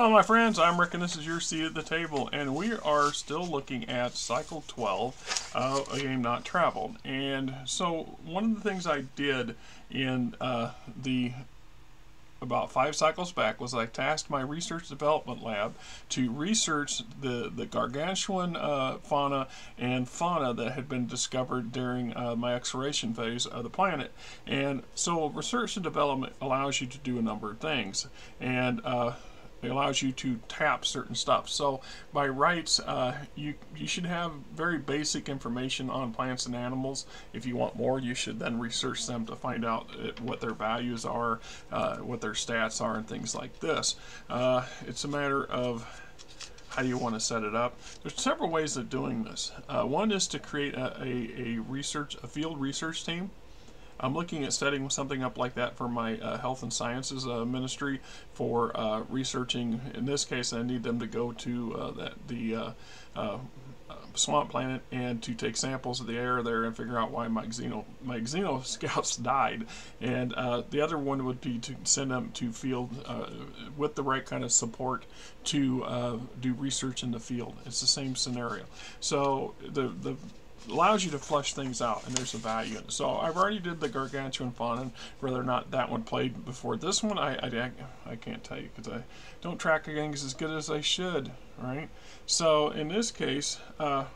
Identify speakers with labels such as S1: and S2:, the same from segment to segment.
S1: Hello my friends, I'm Rick and this is your seat at the table, and we are still looking at Cycle 12, A Game Not Traveled. And so one of the things I did in the about 5 cycles back was I tasked my research development lab to research the gargantuan fauna and fauna that had been discovered during my exploration phase of the planet. And so research and development allows you to do a number of things, and it allows you to tap certain stuff. So by rights, you should have very basic information on plants and animals. If you want more, you should then research them to find out what their values are, what their stats are, and things like this. It's a matter of how you want to set it up. There's several ways of doing this. One is to create a field research team. I'm looking at setting something up like that for my health and sciences ministry for researching. In this case, I need them to go to the swamp planet and to take samples of the air there and figure out why my xeno scouts died. And the other one would be to send them to field with the right kind of support to do research in the field. It's the same scenario. So the allows you to flesh things out, and there's a value in it. So I've already did the gargantuan fauna, and whether or not that one played before this one, I can't tell you, because I don't track things as good as I should, right? So in this case, I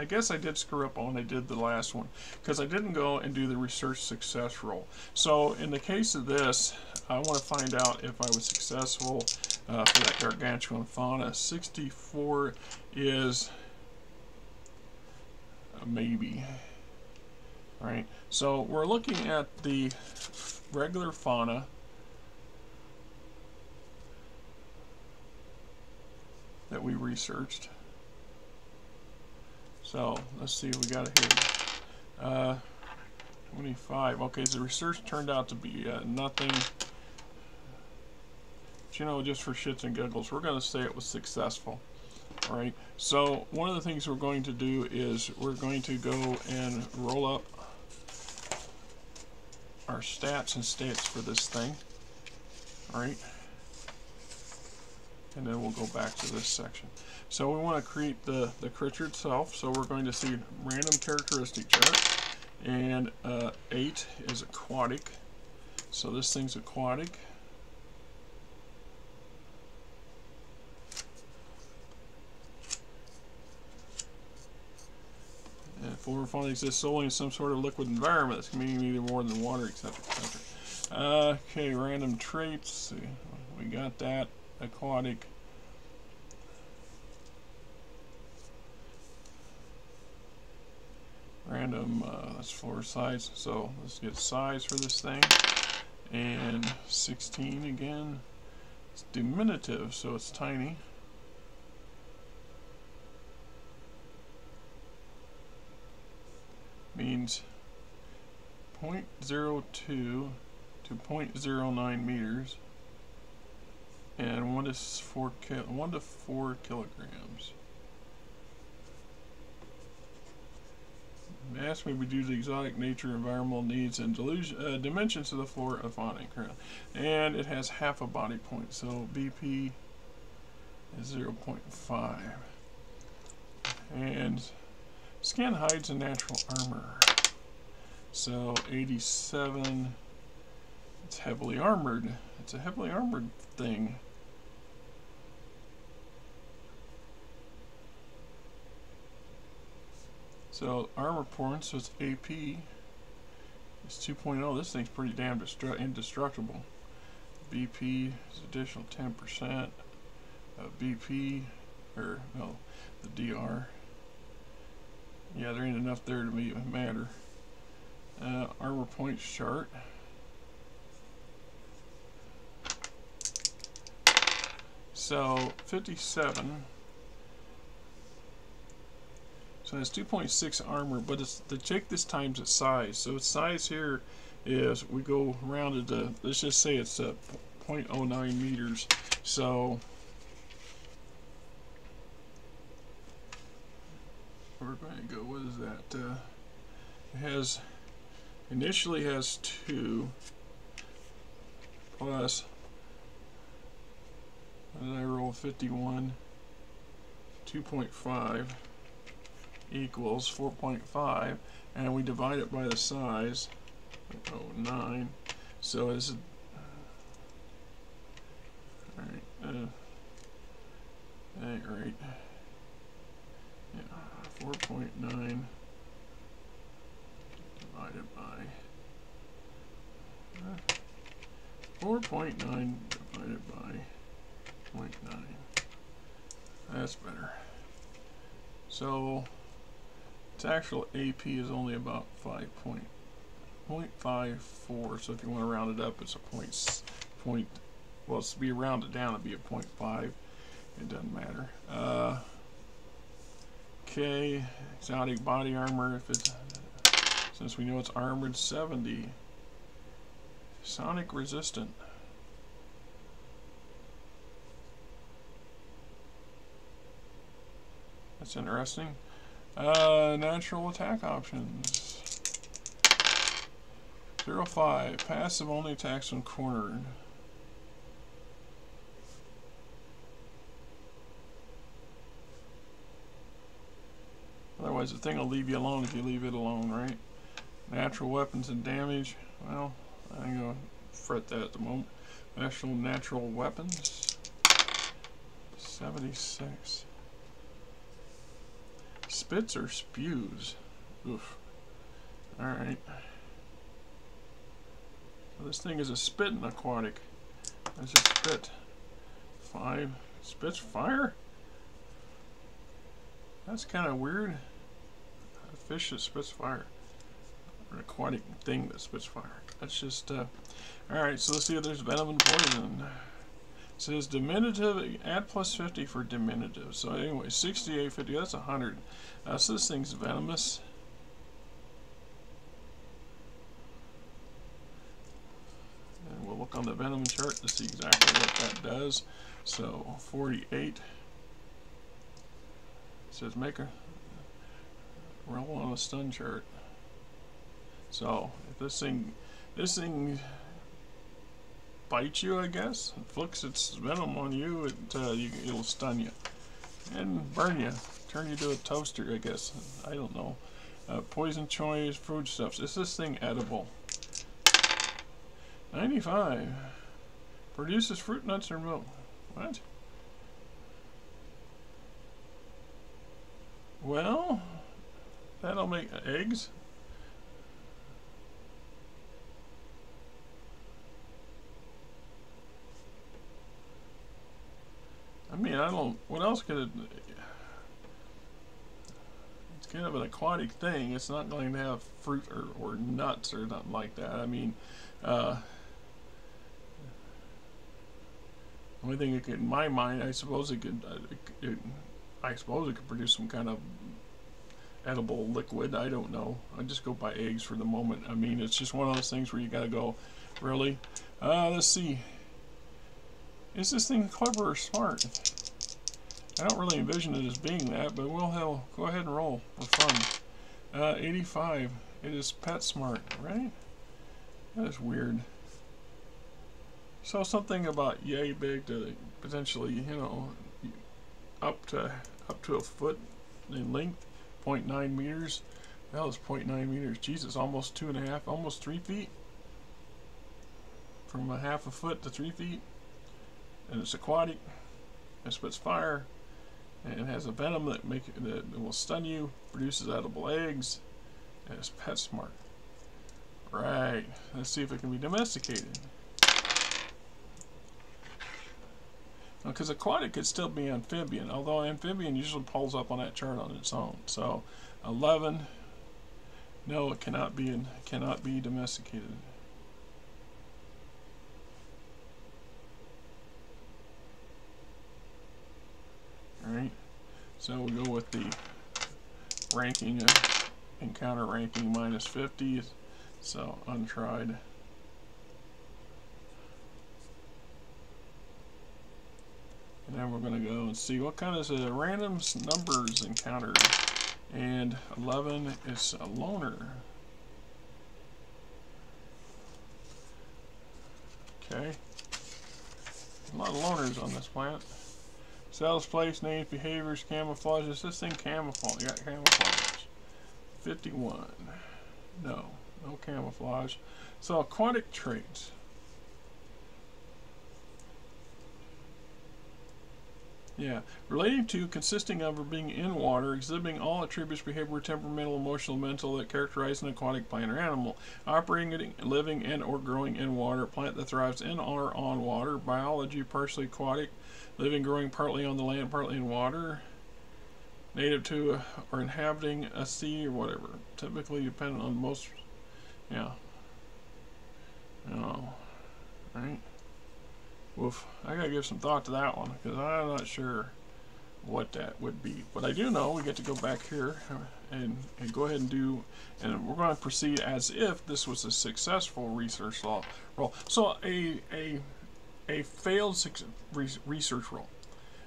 S1: guess I did screw up when I did the last one, because I didn't go and do the research success roll. So in the case of this, I want to find out if I was successful for that gargantuan fauna. 64 is maybe. Right, so we're looking at the regular fauna that we researched. So let's see, we got it here. 25. Okay, so the research turned out to be nothing. But, you know, just for shits and giggles, we're going to say it was successful. Alright, so one of the things we're going to do is we're going to go and roll up our stats and states for this thing. Alright, and then we'll go back to this section. So we want to create the creature itself, so we're going to see random characteristic chart, and 8 is aquatic, so this thing's aquatic. For fauna exists solely in some sort of liquid environment, that's meaning neither more than water, etc., etc. Okay, random traits. We got that. Aquatic. Random. That's floor size. So let's get size for this thing. And 16 again. It's diminutive, so it's tiny. Means 0.02 to 0.09 meters, and 1 to 4 kilograms. Ask me we do the exotic nature, environmental needs, and dimensions of the flora and fauna. And it has half a body point, so BP is 0.5. And skin hides in natural armor. So 87, it's heavily armored. It's a heavily armored thing. So armor points, so it's AP. It's 2.0. This thing's pretty damn indestructible. BP is additional 10%. BP, or no, the DR. Yeah, there ain't enough there to matter. Armor points chart. So 57. So it's 2.6 armor, but it's the check this times its size. So its size here is, we go rounded to, let's just say it's 0.09 meters. So we're going to go, what is that? It initially has 2 plus And I roll 51. 2.5 equals 4.5, and we divide it by the size. Oh, 9. So is it? All right. That ain't right. Yeah, 4.9 divided by 4.9 divided by 0.9. That's better. So its actual AP is only about 0.54. So if you want to round it up, it's a well, it's to be rounded down, it'd be a 0.5. It doesn't matter. K, exotic body armor. If it's, since we know it's armored, 70. Sonic resistant. That's interesting. Natural attack options. 0.5. Passive only attacks when cornered. Otherwise, the thing will leave you alone if you leave it alone, right? Natural weapons and damage. Well, I ain't gonna fret that at the moment. Natural weapons. 76. Spits or spews? Oof. Alright. So this thing is a spitting aquatic. There's a spit. 5. Spits fire? That's kind of weird. A fish that spits fire. Or an aquatic thing that spits fire. That's just, alright, so let's see if there's venom and poison. It says diminutive, add plus 50 for diminutive. So anyway, 68.50, that's 100. So this thing's venomous. And we'll look on the venom chart to see exactly what that does. So 48. It says make a roll on a stun chart. So if this thing bites you, I guess, inflicts its venom on you, it'll stun you and burn you, turn you to a toaster, I guess. I don't know. Poison choice, foodstuffs. Is this thing edible? 95. Produces fruit, nuts, or milk. What? Well, that'll make eggs. I mean, I don't, what else could it, it's kind of an aquatic thing. It's not going to have fruit or nuts or nothing like that. I mean, the only thing it could, in my mind, I suppose it could produce some kind of edible liquid. I don't know. I just go by eggs for the moment. I mean, it's just one of those things where you gotta go, really? Let's see. Is this thing clever or smart? I don't really envision it as being that, but we'll go ahead and roll for fun. 85. It is pet smart, right? That is weird. So something about yay big to potentially, you know, up to a foot in length, 0.9 meters. That was 0.9 meters. Jesus, almost 2.5, almost 3 feet. From a half a foot to 3 feet. And it's aquatic. It spits fire. And it has a venom that will stun you. Produces edible eggs. And it's pet smart. Right. Let's see if it can be domesticated. Because aquatic could still be amphibian, although amphibian usually pulls up on that chart on its own. So 11. No, it cannot be domesticated. Alright, so we'll go with the ranking, encounter ranking minus 50, so untried. And then we're going to go and see what kind of random numbers encountered. And 11 is a loner. Okay. A lot of loners on this planet. Cells, place, names, behaviors, camouflages. This thing camouflage. You got camouflage. 51. No camouflage. So aquatic traits. Yeah, relating to, consisting of, or being in water, exhibiting all attributes, behavior, temperamental, emotional, mental that characterize an aquatic plant or animal, operating, living, and or growing in water, plant that thrives in or on water, biology, partially aquatic, living, growing partly on the land, partly in water, native to or inhabiting a sea or whatever, typically dependent on most, yeah, right? Woof. I gotta give some thought to that one because I'm not sure what that would be. But I do know we get to go back here and go ahead and do, and we're going to proceed as if this was a successful research roll. So a failed research roll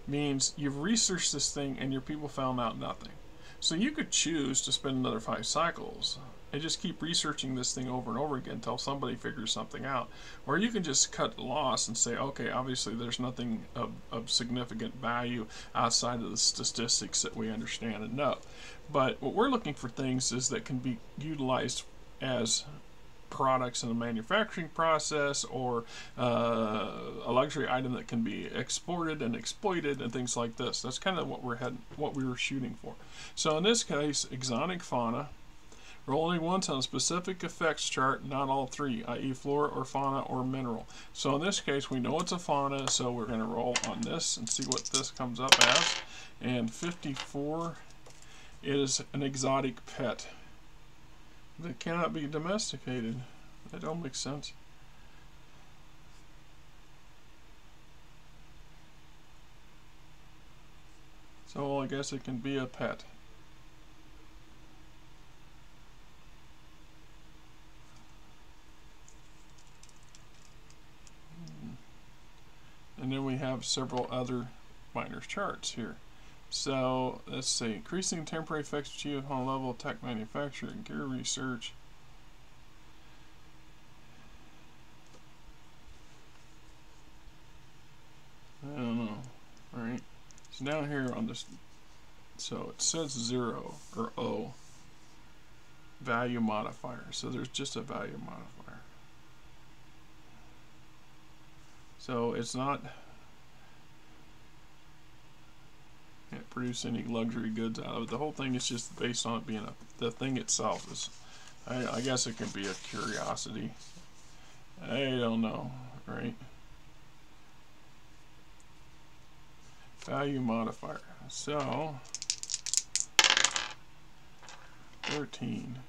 S1: means you've researched this thing and your people found out nothing. So you could choose to spend another 5 cycles and just keep researching this thing over and over again until somebody figures something out. Or you can just cut loss and say, okay, obviously there's nothing of significant value outside of the statistics that we understand and know. But what we're looking for things is that can be utilized as products in the manufacturing process, or a luxury item that can be exported and exploited and things like this. That's kind of what we were shooting for. So in this case, exotic fauna. Roll only once on a specific effects chart, not all 3, i.e. flora or fauna or mineral. So in this case, we know it's a fauna, so we're going to roll on this and see what this comes up as. And 54 is an exotic pet that cannot be domesticated. That don't make sense. So I guess it can be a pet. And then we have several other miners charts here. So let's see, increasing temporary effects achieved on level of tech manufacturing, gear research. I don't know. Alright. So down here on this, so it says 0 or O value modifier. So there's just a value modifier. So it's not, can't produce any luxury goods out of it. The whole thing is just based on it being the thing itself is, I guess it can be a curiosity. I don't know, right? Value modifier. So 13.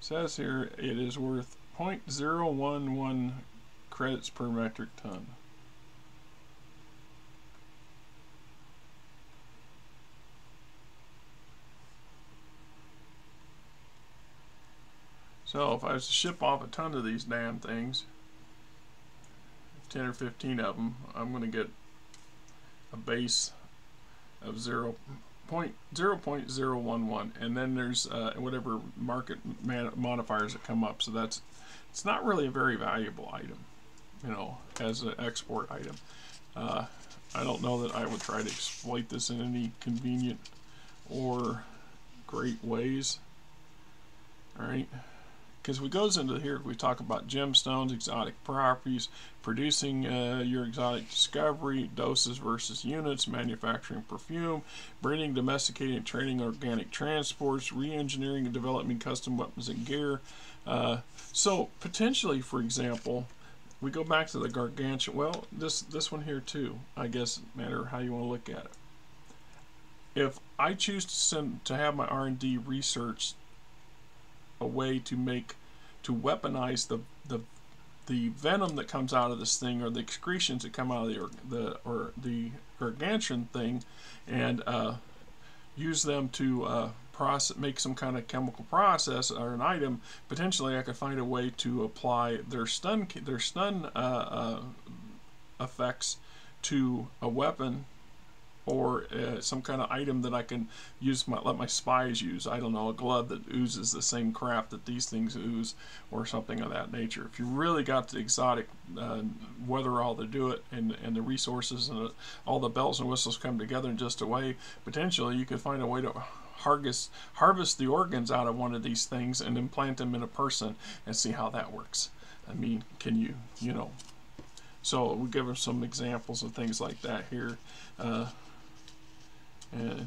S1: Says here it is worth 0.011 credits per metric ton. So if I was to ship off a ton of these damn things, 10 or 15 of them, I'm going to get a base of 0.011, and then there's whatever market modifiers that come up. So it's not really a very valuable item, you know, as an export item. I don't know that I would try to exploit this in any convenient or great ways. All right. Because we goes into here, we talk about gemstones, exotic properties, producing your exotic discovery, doses versus units, manufacturing perfume, breeding, domesticating, trading organic transports, re-engineering and developing custom weapons and gear. So potentially, for example, we go back to the gargantuan. Well, this one here too, I guess, matter how you want to look at it. If I choose to have my R&D research a way to weaponize the venom that comes out of this thing, or the excretions that come out of the gargantuan thing, and use them to make some kind of chemical process or an item. Potentially, I could find a way to apply their stun effects to a weapon or some kind of item that I can use, let my spies use. I don't know, a glove that oozes the same crap that these things ooze, or something of that nature. If you really got the exotic wherewithal to do it, and the resources and all the bells and whistles come together in just a way, potentially you could find a way to harvest the organs out of one of these things and implant them in a person and see how that works. I mean, can you, you know. So we give them some examples of things like that here. And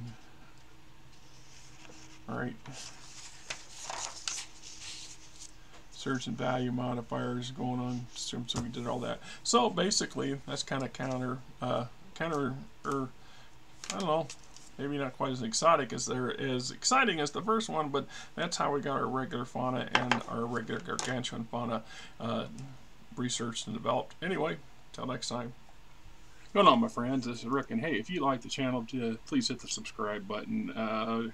S1: all right, search and value modifiers going on, so we did all that. So basically that's kind of counter or I don't know, maybe not quite as exciting as the first one, but that's how we got our regular fauna and our regular gargantuan fauna researched and developed. Anyway, till next time. Going on, my friends, this is Rick, and hey, if you like the channel, please hit the subscribe button,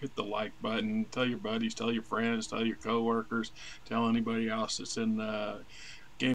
S1: hit the like button, tell your buddies, tell your friends, tell your coworkers, tell anybody else that's in